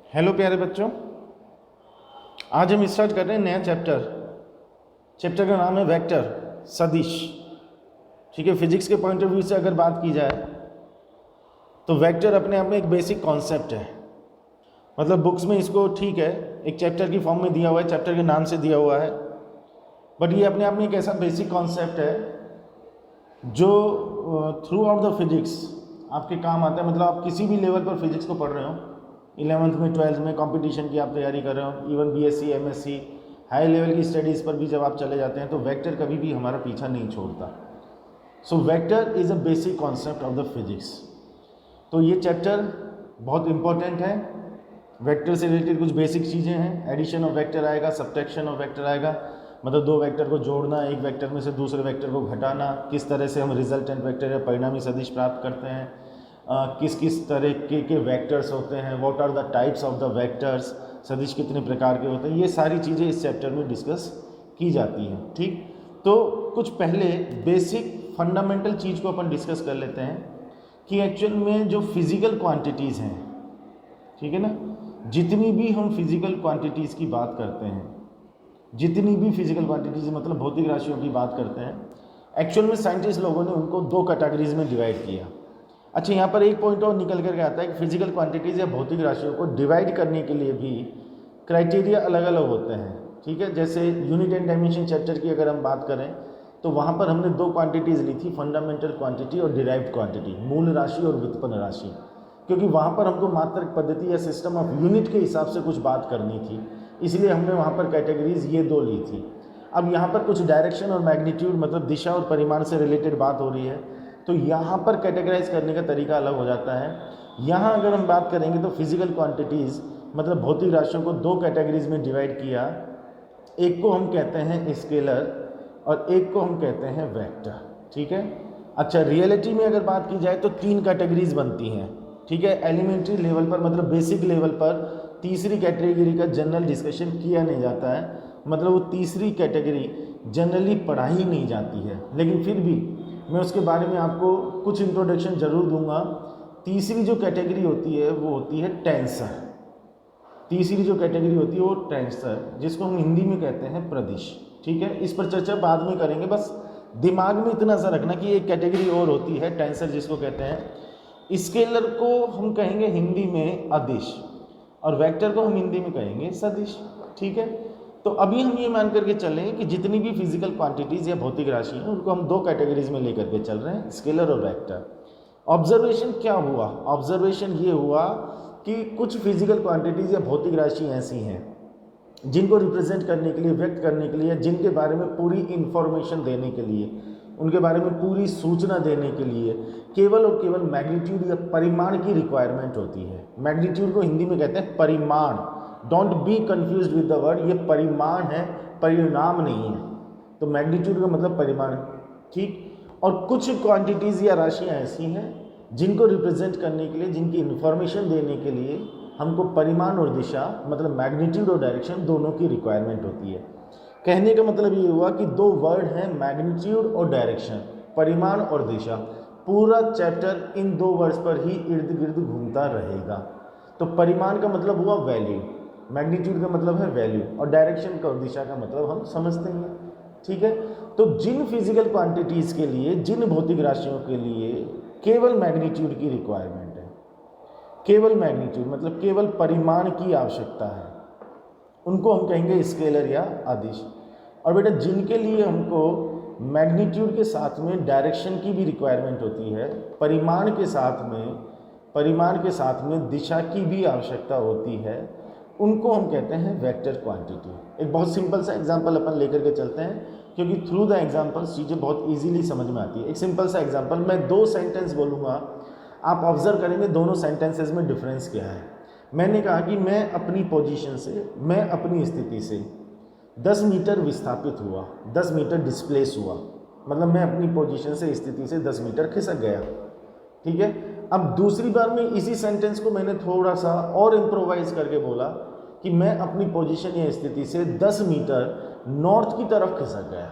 Hello प्यारे बच्चों, आज हम स्टार्ट कर रहे हैं नया चैप्टर का नाम है वेक्टर, सदिश। ठीक है, फिजिक्स के पॉइंट ऑफ व्यू से अगर बात की जाए तो वेक्टर अपने आप में एक बेसिक कॉन्सेप्ट है। मतलब बुक्स में इसको ठीक है एक चैप्टर की फॉर्म में दिया हुआ है, चैप्टर के नाम से दिया हुआ है, बट ये अपने आप में एक ऐसा बेसिक कॉन्सेप्ट है जो थ्रू आउट द फिजिक्स आपके काम आता है। मतलब आप किसी भी लेवल पर फिजिक्स को पढ़ रहे हो, 11th में 12th में कंपटीशन की आप तैयारी कर रहे हो, even BSc MSc high level की स्टडीज़ पर भी जब आप चले जाते हैं तो वेक्टर कभी भी हमारा पीछा नहीं छोड़ता। So vector is a basic concept of the physics. तो ये चैप्टर बहुत इंपॉर्टेंट है। वेक्टर से रिलेटेड कुछ बेसिक चीज़ें हैं। एडिशन ऑफ वेक्टर आएगा, सब्ट्रैक्शन ऑफ वेक्टर आएगा, मतलब दो वेक्टर को जोड़ना, एक वेक्टर में से दूसरे वेक्टर को घटाना, किस तरह से हम रिजल्टेंट वेक्टर या परिणामी सदिश प्राप्त करते हैं, किस किस तरह के वेक्टर्स होते हैं, what are the types of the vectors, सदिश कितने प्रकार के होते हैं, ये सारी चीज़ें इस चैप्टर में डिस्कस की जाती हैं। ठीक, तो कुछ पहले बेसिक फंडामेंटल चीज़ को अपन डिस्कस कर लेते हैं कि एक्चुअल में जो फिज़िकल क्वांटिटीज़ हैं, ठीक है ना, जितनी भी हम फिज़िकल क्वांटिटीज़ की बात करते हैं, जितनी भी फिज़िकल क्वांटिटीज़ मतलब भौतिक राशियों की बात करते हैं, एक्चुअल में साइंटिस्ट लोगों ने उनको दो कैटेगरीज में डिवाइड किया। अच्छा, यहाँ पर एक पॉइंट और निकल करके आता है कि फिजिकल क्वांटिटीज़ या भौतिक राशियों को डिवाइड करने के लिए भी क्राइटेरिया अलग अलग होते हैं। ठीक है, जैसे यूनिट एंड डायमेंशन चैप्टर की अगर हम बात करें तो वहाँ पर हमने दो क्वांटिटीज़ ली थी, फंडामेंटल क्वांटिटी और डिराइव्ड क्वांटिटी, मूल राशि और व्युत्पन्न राशि, क्योंकि वहाँ पर हमको मात्रक पद्धति या सिस्टम ऑफ यूनिट के हिसाब से कुछ बात करनी थी, इसलिए हमने वहाँ पर कैटेगरीज ये दो ली थी। अब यहाँ पर कुछ डायरेक्शन और मैग्नीट्यूड मतलब दिशा और परिमाण से रिलेटेड बात हो रही है, तो यहाँ पर कैटेगराइज करने का तरीका अलग हो जाता है। यहाँ अगर हम बात करेंगे तो फिजिकल क्वांटिटीज़ मतलब भौतिक राशियों को दो कैटेगरीज में डिवाइड किया। एक को हम कहते हैं स्केलर और एक को हम कहते हैं वेक्टर। ठीक है, अच्छा रियलिटी में अगर बात की जाए तो तीन कैटेगरीज बनती हैं। ठीक है, एलिमेंट्री लेवल पर मतलब बेसिक लेवल पर तीसरी कैटेगरी का जनरल डिस्कशन किया नहीं जाता है, मतलब वो तीसरी कैटेगरी जनरली पढ़ाई नहीं जाती है, लेकिन फिर भी मैं उसके बारे में आपको कुछ इंट्रोडक्शन ज़रूर दूंगा। तीसरी जो कैटेगरी होती है वो होती है टेंसर। तीसरी जो कैटेगरी होती है वो टेंसर, जिसको हम हिंदी में कहते हैं प्रदिश। ठीक है, इस पर चर्चा बाद में करेंगे, बस दिमाग में इतना सा रखना कि एक कैटेगरी और होती है टेंसर, जिसको कहते हैं। स्केलर को हम कहेंगे हिंदी में अदिश और वेक्टर को हम हिंदी में कहेंगे सदिश। ठीक है, तो अभी हम ये मान करके चलें कि जितनी भी फिजिकल क्वांटिटीज़ या भौतिक राशि हैं उनको हम दो कैटेगरीज में लेकर के चल रहे हैं, स्केलर और वेक्टर। ऑब्जर्वेशन क्या हुआ? ऑब्जर्वेशन ये हुआ कि कुछ फिजिकल क्वांटिटीज़ या भौतिक राशि ऐसी हैं जिनको रिप्रेजेंट करने के लिए, व्यक्त करने के लिए, जिनके बारे में पूरी इंफॉर्मेशन देने के लिए, उनके बारे में पूरी सूचना देने के लिए केवल और केवल मैग्नीट्यूड या परिमाण की रिक्वायरमेंट होती है। मैग्नीट्यूड को हिंदी में कहते हैं परिमाण। Don't be confuse with the word, ये परिमाण है, परिणाम नहीं है। तो मैग्नीट्यूड का मतलब परिमाण। ठीक, और कुछ क्वांटिटीज़ या राशियाँ ऐसी हैं जिनको रिप्रेजेंट करने के लिए, जिनकी इन्फॉर्मेशन देने के लिए हमको परिमाण और दिशा मतलब मैग्नीट्यूड और डायरेक्शन दोनों की रिक्वायरमेंट होती है। कहने का मतलब ये हुआ कि दो वर्ड हैं, मैग्नीट्यूड और डायरेक्शन, परिमाण और दिशा। पूरा चैप्टर इन दो वर्ड्स पर ही इर्द गिर्द घूमता रहेगा। तो परिमाण का मतलब हुआ वैल्यू, मैग्नीट्यूड का मतलब है वैल्यू, और डायरेक्शन का और दिशा का मतलब हम समझते हैं। ठीक है, तो जिन फिजिकल क्वांटिटीज़ के लिए, जिन भौतिक राशियों के लिए केवल मैग्नीट्यूड की रिक्वायरमेंट है, केवल मैग्नीट्यूड मतलब केवल परिमाण की आवश्यकता है, उनको हम कहेंगे स्केलर या अदिश। और बेटा जिनके लिए हमको मैग्नीट्यूड के साथ में डायरेक्शन की भी रिक्वायरमेंट होती है, परिमाण के साथ में दिशा की भी आवश्यकता होती है, उनको हम कहते हैं वेक्टर क्वांटिटी। एक बहुत सिंपल सा एग्जांपल अपन लेकर के चलते हैं, क्योंकि थ्रू द एग्जांपल्स चीज़ें बहुत इजीली समझ में आती है। एक सिंपल सा एग्जांपल, मैं दो सेंटेंस बोलूँगा, आप ऑब्जर्व करेंगे दोनों सेंटेंसेस में डिफरेंस क्या है। मैंने कहा कि मैं अपनी पोजीशन से, मैं अपनी स्थिति से 10 मीटर विस्थापित हुआ, 10 मीटर डिस्प्लेस हुआ, मतलब मैं अपनी पोजीशन से, स्थिति से 10 मीटर खिसक गया। ठीक है, अब दूसरी बार में इसी सेंटेंस को मैंने थोड़ा सा और इम्प्रोवाइज करके बोला कि मैं अपनी पोजीशन या स्थिति से 10 मीटर नॉर्थ की तरफ खिसक गया।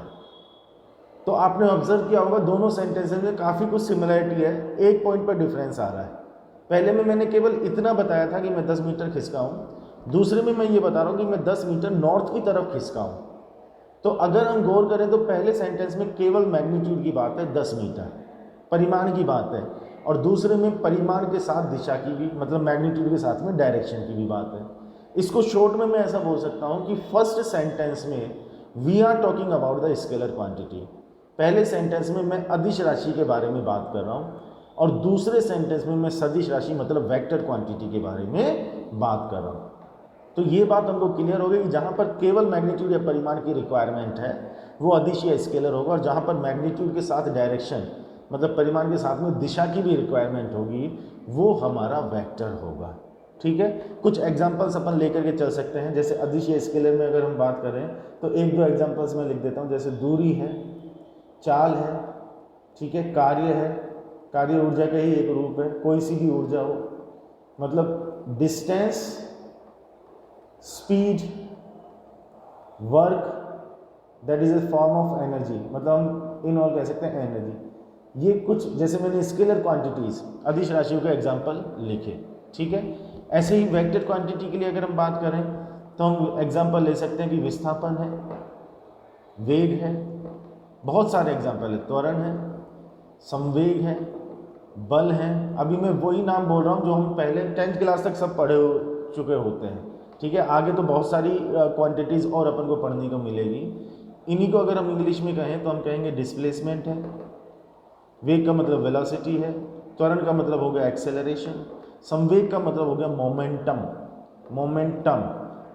तो आपने ऑब्जर्व किया होगा दोनों सेंटेंसेस में काफ़ी कुछ सिमिलरिटी है, एक पॉइंट पर डिफरेंस आ रहा है। पहले में मैंने केवल इतना बताया था कि मैं 10 मीटर खिसका हूँ, दूसरे में मैं ये बता रहा हूँ कि मैं 10 मीटर नॉर्थ की तरफ खिसका हूँ। तो अगर हम गौर करें तो पहले सेंटेंस में केवल मैग्नीट्यूड की बात है, 10 मीटर परिमाण की बात है, और दूसरे में परिमाण के साथ दिशा की भी, मतलब मैग्नीट्यूड के साथ में डायरेक्शन की भी बात है। इसको शॉर्ट में मैं ऐसा बोल सकता हूँ कि फर्स्ट सेंटेंस में we are talking about the scalar quantity. पहले सेंटेंस में मैं अदिश राशि के बारे में बात कर रहा हूँ, और दूसरे सेंटेंस में मैं सदिश राशि मतलब वेक्टर क्वांटिटी के बारे में बात कर रहा हूँ। तो ये बात हमको क्लियर हो गई कि जहाँ पर केवल मैग्नीट्यूड या परिमाण की रिक्वायरमेंट है वो अदिश या स्केलर होगा, और जहाँ पर मैग्नीट्यूड के साथ डायरेक्शन मतलब परिमाण के साथ में दिशा की भी रिक्वायरमेंट होगी वो हमारा वेक्टर होगा। ठीक है, कुछ एग्जांपल्स अपन लेकर के चल सकते हैं। जैसे अदिश या स्केलर में अगर हम बात करें तो एक दो एग्जांपल्स मैं लिख देता हूँ। जैसे दूरी है, चाल है, ठीक है, कार्य है, कार्य ऊर्जा का ही एक रूप है, कोई सी भी ऊर्जा हो, मतलब distance, speed, work, that is a form of energy, मतलब हम इन ऑल कह सकते हैं एनर्जी। ये कुछ जैसे मैंने स्केलर क्वांटिटीज अदिश राशियों का एग्जांपल लिखे। ठीक है, ऐसे ही वेक्टर क्वांटिटी के लिए अगर हम बात करें तो हम एग्जांपल ले सकते हैं कि विस्थापन है, वेग है, बहुत सारे एग्जांपल है, त्वरण है, संवेग है, बल है। अभी मैं वही नाम बोल रहा हूँ जो हम पहले 10th क्लास तक सब पढ़े हो चुके होते हैं। ठीक है, आगे तो बहुत सारी क्वांटिटीज़ और अपन को पढ़ने को मिलेगी। इन्हीं को अगर हम इंग्लिश में कहें तो हम कहेंगे डिस्प्लेसमेंट है, वेग का मतलब वेलोसिटी है, त्वरण का मतलब हो गया एक्सेलरेशन, संवेग का मतलब हो गया मोमेंटम,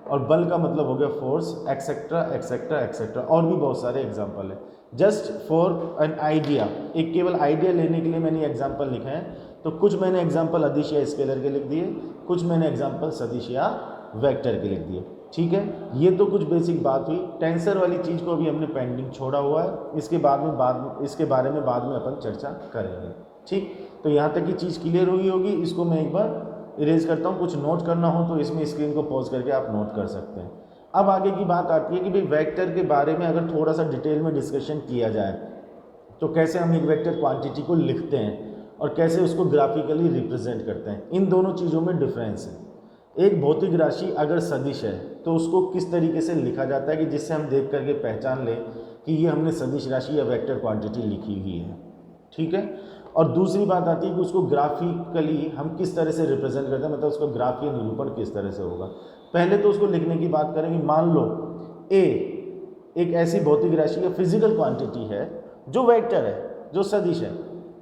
और बल का मतलब हो गया फोर्स, एक्सेट्रा एक्सेट्रा एक्सेट्रा। और भी बहुत सारे एग्जाम्पल है। जस्ट फॉर एन आइडिया, एक केवल आइडिया लेने के लिए मैंने एग्जाम्पल लिखे हैं। तो कुछ मैंने एग्जाम्पल अदिश या स्केलर के लिख दिए, कुछ मैंने एग्जाम्पल सदिश या वेक्टर के लिख दिए। ठीक है, ये तो कुछ बेसिक बात हुई। टेंसर वाली चीज़ को अभी हमने पेंडिंग छोड़ा हुआ है, इसके इसके बारे में बाद में अपन चर्चा करेंगे। ठीक, तो यहाँ तक की चीज़ क्लियर हुई होगी। इसको मैं एक बार इरेज करता हूँ, कुछ नोट करना हो तो इसमें स्क्रीन को पॉज करके आप नोट कर सकते हैं। अब आगे की बात आती है कि भाई वेक्टर के बारे में अगर थोड़ा सा डिटेल में डिस्कशन किया जाए तो कैसे हम एक वेक्टर क्वांटिटी को लिखते हैं और कैसे उसको ग्राफिकली रिप्रेजेंट करते हैं। इन दोनों चीज़ों में डिफरेंस है। एक भौतिक राशि अगर सदिश है तो उसको किस तरीके से लिखा जाता है कि जिससे हम देख करके पहचान लें कि ये हमने सदिश राशि या वेक्टर क्वांटिटी लिखी हुई है। ठीक है, और दूसरी बात आती है कि उसको ग्राफिकली हम किस तरह से रिप्रेजेंट करते हैं, मतलब उसका ग्राफीय निरूपण किस तरह से होगा। पहले तो उसको लिखने की बात करेंगे। मान लो ए एक ऐसी भौतिक राशि या फिजिकल क्वांटिटी है जो वेक्टर है, जो सदिश है,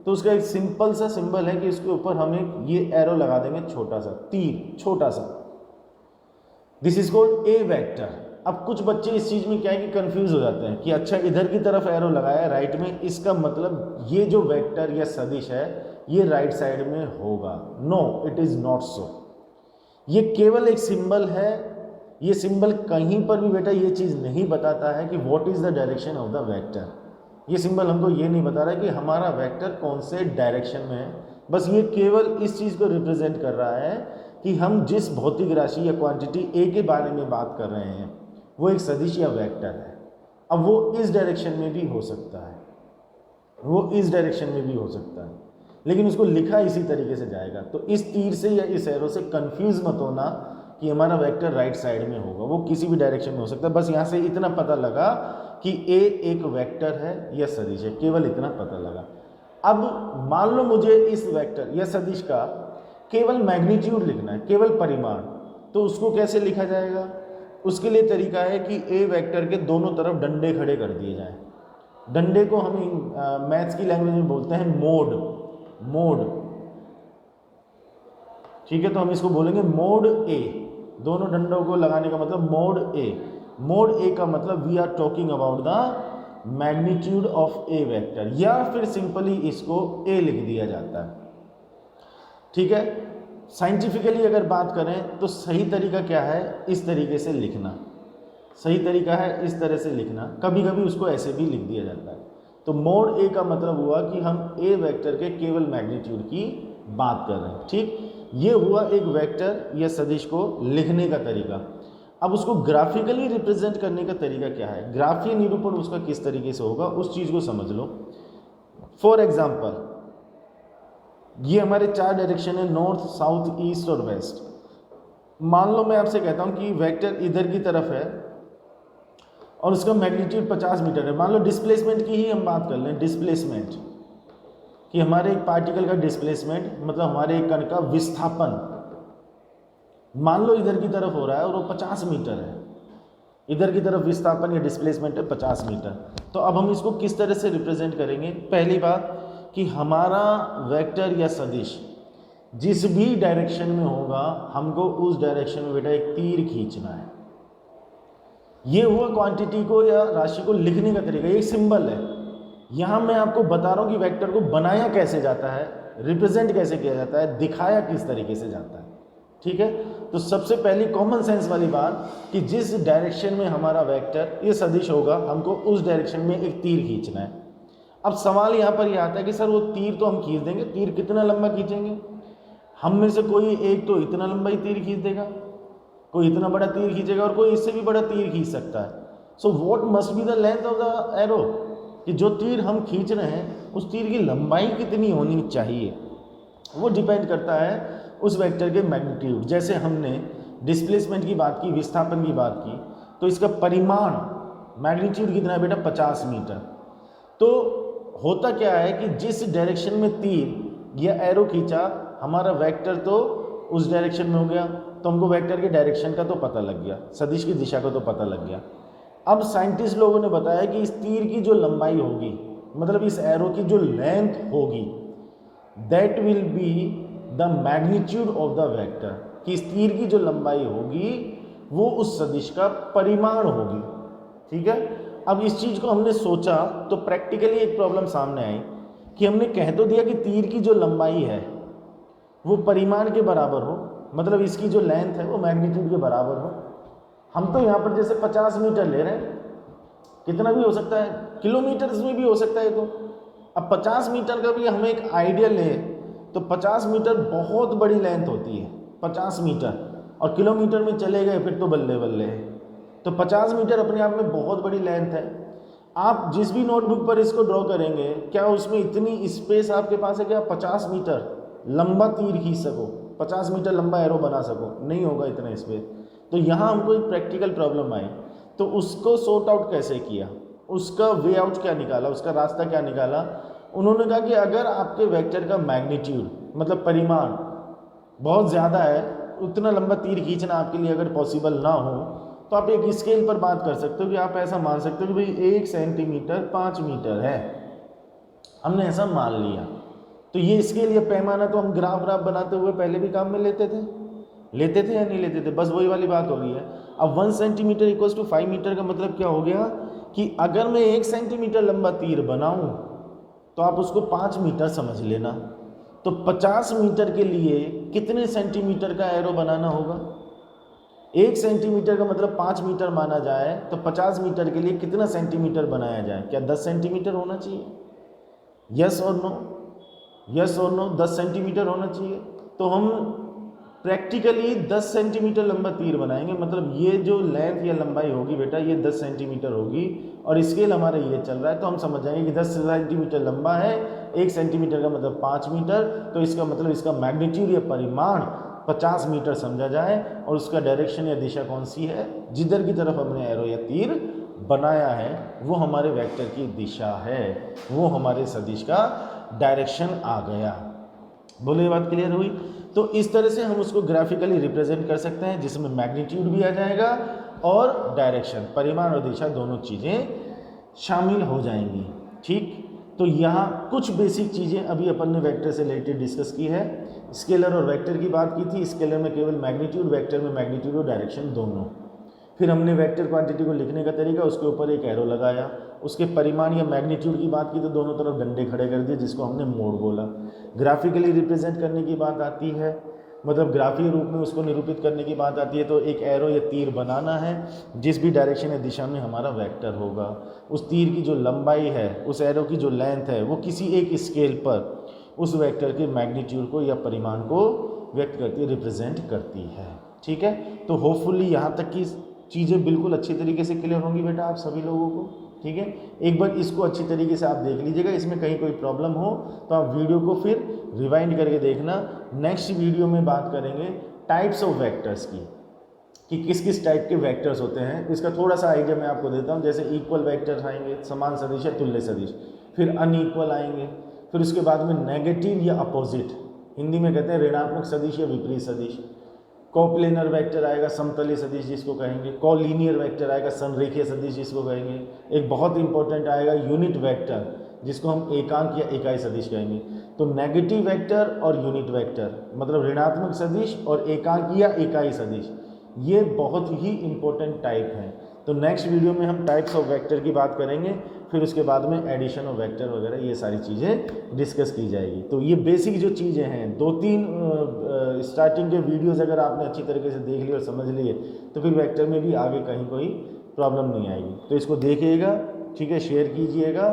तो उसका एक सिंपल सा सिंबल है कि इसके ऊपर हम एक ये एरो लगा देंगे, छोटा सा तीर, छोटा सा। This is called a vector. अब कुछ बच्चे इस चीज़ में क्या है कि कंफ्यूज हो जाते हैं कि अच्छा इधर की तरफ एरो लगाया है राइट में, इसका मतलब ये जो वेक्टर या सदिश है ये राइट साइड में होगा। No, it is not so. ये केवल एक सिंबल है। ये सिंबल कहीं पर भी बेटा ये चीज़ नहीं बताता है कि what is the direction of the vector. ये सिंबल हमको ये नहीं बता रहा है कि हमारा वेक्टर कौन से डायरेक्शन में है। बस ये केवल इस चीज़ को रिप्रेजेंट कर रहा है कि हम जिस भौतिक राशि या क्वांटिटी ए के बारे में बात कर रहे हैं वो एक सदिश या वेक्टर है। अब वो इस डायरेक्शन में भी हो सकता है, वो इस डायरेक्शन में भी हो सकता है, लेकिन उसको लिखा इसी तरीके से जाएगा। तो इस तीर से या इस एरो से कंफ्यूज मत होना कि हमारा वेक्टर राइट साइड में होगा, वो किसी भी डायरेक्शन में हो सकता है। बस यहाँ से इतना पता लगा कि ए एक वेक्टर है या सदिश है, केवल इतना पता लगा। अब मान लो मुझे इस वेक्टर या सदिश का केवल मैग्नीट्यूड लिखना है, केवल परिमाण, तो उसको कैसे लिखा जाएगा? उसके लिए तरीका है कि ए वेक्टर के दोनों तरफ डंडे खड़े कर दिए जाएं। डंडे को हम मैथ्स की लैंग्वेज में बोलते हैं मोड। ठीक है, तो हम इसको बोलेंगे मोड ए। दोनों डंडों को लगाने का मतलब मोड ए। मोड ए का मतलब we are talking about the magnitude of a vector, या फिर सिंपली इसको ए लिख दिया जाता है। ठीक है, साइंटिफिकली अगर बात करें तो सही तरीका क्या है? इस तरीके से लिखना सही तरीका है, इस तरह से लिखना। कभी कभी उसको ऐसे भी लिख दिया जाता है। तो मोड ए का मतलब हुआ कि हम ए वेक्टर के केवल मैग्नीट्यूड की बात कर रहे हैं। ठीक, ये हुआ एक वेक्टर या सदिश को लिखने का तरीका। अब उसको ग्राफिकली रिप्रेजेंट करने का तरीका क्या है? ग्राफीय निरूपण उसका किस तरीके से होगा, उस चीज़ को समझ लो। फॉर एग्जाम्पल, ये हमारे 4 डायरेक्शन है, नॉर्थ, साउथ, ईस्ट और वेस्ट। मान लो मैं आपसे कहता हूँ कि वेक्टर इधर की तरफ है और उसका मैग्नीट्यूड 50 मीटर है। मान लो डिस्प्लेसमेंट की ही हम बात कर लें, डिस्प्लेसमेंट कि हमारे एक पार्टिकल का डिस्प्लेसमेंट मतलब हमारे एक कण का विस्थापन मान लो इधर की तरफ हो रहा है और वो 50 मीटर है। इधर की तरफ विस्थापन या डिस्प्लेसमेंट है 50 मीटर। तो अब हम इसको किस तरह से रिप्रेजेंट करेंगे? पहली बात कि हमारा वेक्टर या सदिश जिस भी डायरेक्शन में होगा हमको उस डायरेक्शन में बेटा एक तीर खींचना है। ये हुआ क्वांटिटी को या राशि को लिखने का तरीका, ये सिंबल है। यहाँ मैं आपको बता रहा हूँ कि वेक्टर को बनाया कैसे जाता है, रिप्रेजेंट कैसे किया जाता है, दिखाया किस तरीके से जाता है। ठीक है, तो सबसे पहली कॉमन सेंस वाली बात कि जिस डायरेक्शन में हमारा वेक्टर ये सदिश होगा हमको उस डायरेक्शन में एक तीर खींचना है। अब सवाल यहाँ पर यह आता है कि सर वो तीर तो हम खींच देंगे, तीर कितना लंबा खींचेंगे? हम में से कोई एक तो इतना लंबा ही तीर खींच देगा, कोई इतना बड़ा तीर खींचेगा और कोई इससे भी बड़ा तीर खींच सकता है। So what must be the length of the arrow, कि जो तीर हम खींच रहे हैं उस तीर की लंबाई कितनी होनी चाहिए, वो डिपेंड करता है उस वेक्टर के मैग्नीट्यूड। जैसे हमने डिस्प्लेसमेंट की बात की, विस्थापन की बात की, तो इसका परिमाण मैग्नीट्यूड कितना है बेटा? 50 मीटर। तो होता क्या है कि जिस डायरेक्शन में तीर या एरो खींचा हमारा वेक्टर तो उस डायरेक्शन में हो गया, तो हमको वेक्टर के डायरेक्शन का तो पता लग गया, सदिश की दिशा का तो पता लग गया। अब साइंटिस्ट लोगों ने बताया कि इस तीर की जो लंबाई होगी, मतलब इस एरो की जो लेंथ होगी, that will be the magnitude of the vector, कि इस तीर की जो लंबाई होगी वो उस सदिश का परिमाण होगी। ठीक है, अब इस चीज़ को हमने सोचा तो प्रैक्टिकली एक प्रॉब्लम सामने आई कि हमने कह तो दिया कि तीर की जो लंबाई है वो परिमाण के बराबर हो, मतलब इसकी जो लेंथ है वो मैग्नीट्यूड के बराबर हो। हम तो यहाँ पर जैसे 50 मीटर ले रहे हैं, कितना भी हो सकता है, किलोमीटर्स में भी हो सकता है। तो अब 50 मीटर का भी हम एक आइडिया लें तो 50 मीटर बहुत बड़ी लेंथ होती है, 50 मीटर, और किलोमीटर में चले गए फिर तो बल्ले बल्ले है। तो 50 मीटर अपने आप में बहुत बड़ी लेंथ है। आप जिस भी नोटबुक पर इसको ड्रॉ करेंगे, क्या उसमें इतनी स्पेस आपके पास है कि आप 50 मीटर लंबा तीर खींच सको, 50 मीटर लंबा एरो बना सको? नहीं होगा इतना स्पेस। तो यहाँ हमको एक प्रैक्टिकल प्रॉब्लम आई, तो उसको सॉर्ट आउट कैसे किया, उसका वे आउट क्या निकाला, उसका रास्ता क्या निकाला? उन्होंने कहा कि अगर आपके वेक्टर का मैग्नीट्यूड मतलब परिमाण बहुत ज़्यादा है, उतना लंबा तीर खींचना आपके लिए अगर पॉसिबल ना हो, तो आप एक स्केल पर बात कर सकते हो कि आप ऐसा मान सकते हो कि भाई 1 सेंटीमीटर 5 मीटर है, हमने ऐसा मान लिया। तो ये स्केल या पैमाना तो हम ग्राफ बनाते हुए पहले भी काम में लेते थे या नहीं लेते थे? बस वही वाली बात हो रही है। अब 1 सेंटीमीटर इक्वल्स टू 5 मीटर का मतलब क्या हो गया कि अगर मैं 1 सेंटीमीटर लंबा तीर बनाऊं तो आप उसको 5 मीटर समझ लेना। तो 50 मीटर के लिए कितने सेंटीमीटर का एरो बनाना होगा? 1 सेंटीमीटर का मतलब 5 मीटर माना जाए, तो 50 मीटर के लिए कितना सेंटीमीटर बनाया जाए? क्या 10 सेंटीमीटर होना चाहिए? यस और नो? यस और नो? 10 सेंटीमीटर होना चाहिए। तो हम प्रैक्टिकली 10 सेंटीमीटर लंबा तीर बनाएंगे, मतलब ये जो लेंथ या लंबाई होगी बेटा ये 10 सेंटीमीटर होगी, और स्केल हमारा ये चल रहा है, तो हम समझ जाएंगे कि 10 सेंटीमीटर लंबा है, 1 सेंटीमीटर का मतलब 5 मीटर, तो इसका मतलब इसका मैग्नीट्यूड या परिमाण 50 मीटर समझा जाए, और उसका डायरेक्शन या दिशा कौन सी है? जिधर की तरफ हमने एरो या तीर बनाया है वो हमारे वेक्टर की दिशा है, वो हमारे सदिश का डायरेक्शन आ गया। बोलो ये बात क्लियर हुई? तो इस तरह से हम उसको ग्राफिकली रिप्रेजेंट कर सकते हैं, जिसमें मैग्नीट्यूड भी आ जाएगा और डायरेक्शन, परिमाण और दिशा दोनों चीज़ें शामिल हो जाएंगी। ठीक, तो यहाँ कुछ बेसिक चीज़ें अभी अपन ने वेक्टर से रिलेटेड डिस्कस की है। स्केलर और वेक्टर की बात की थी, स्केलर में केवल मैग्नीट्यूड, वेक्टर में मैग्नीट्यूड और डायरेक्शन दोनों। फिर हमने वेक्टर क्वांटिटी को लिखने का तरीका, उसके ऊपर एक एरो लगाया, उसके परिमाण या मैग्नीट्यूड की बात की तो दोनों तरफ डंडे खड़े कर दिए, जिसको हमने मोड़ बोला। ग्राफिकली रिप्रेजेंट करने की बात आती है, मतलब ग्राफीय रूप में उसको निरूपित करने की बात आती है, तो एक एरो या तीर बनाना है जिस भी डायरेक्शन या दिशा में हमारा वेक्टर होगा, उस तीर की जो लंबाई है, उस एरो की जो लेंथ है, वो किसी एक स्केल पर उस वेक्टर के मैग्नीट्यूड को या परिमाण को व्यक्त करती है, रिप्रेजेंट करती है। ठीक है, तो होपफुली यहाँ तक की चीज़ें बिल्कुल अच्छी तरीके से क्लियर होंगी बेटा आप सभी लोगों को। ठीक है, एक बार इसको अच्छी तरीके से आप देख लीजिएगा, इसमें कहीं कोई प्रॉब्लम हो तो आप वीडियो को फिर रिवाइंड करके देखना। नेक्स्ट वीडियो में बात करेंगे टाइप्स ऑफ वेक्टर्स की, कि किस किस टाइप के वेक्टर्स होते हैं। इसका थोड़ा सा आइडिया मैं आपको देता हूँ। जैसे इक्वल वेक्टर्स आएंगे, समान सदिश या तुल्य सदिश, फिर अनइक्वल आएंगे, फिर उसके बाद में नेगेटिव या अपोजिट, हिंदी में कहते हैं ऋणात्मक सदिश या विपरीत सदिश। कोप्लेनर वेक्टर आएगा, समतलीय सदिश जिसको कहेंगे। कोलिनियर वेक्टर आएगा, संरेखीय सदिश जिसको कहेंगे। एक बहुत इंपॉर्टेंट आएगा यूनिट वेक्टर, जिसको हम एकांक या इकाई सदिश कहेंगे। तो नेगेटिव वेक्टर और यूनिट वेक्टर मतलब ऋणात्मक सदिश और एकांक या इकाई सदिश, ये बहुत ही इंपॉर्टेंट टाइप हैं। तो नेक्स्ट वीडियो में हम टाइप्स ऑफ वेक्टर की बात करेंगे, फिर उसके बाद में एडिशन ऑफ वेक्टर वगैरह ये सारी चीज़ें डिस्कस की जाएगी। तो ये बेसिक जो चीज़ें हैं, 2-3 स्टार्टिंग के वीडियोस अगर आपने अच्छी तरीके से देख लिए और समझ लिए तो फिर वेक्टर में भी आगे कहीं कोई प्रॉब्लम नहीं आएगी। तो इसको देखिएगा, ठीक है, शेयर कीजिएगा,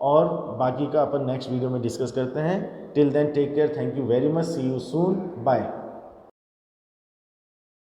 और बाकी का अपन नेक्स्ट वीडियो में डिस्कस करते हैं। Till then take care, thank you very much, see you soon, bye.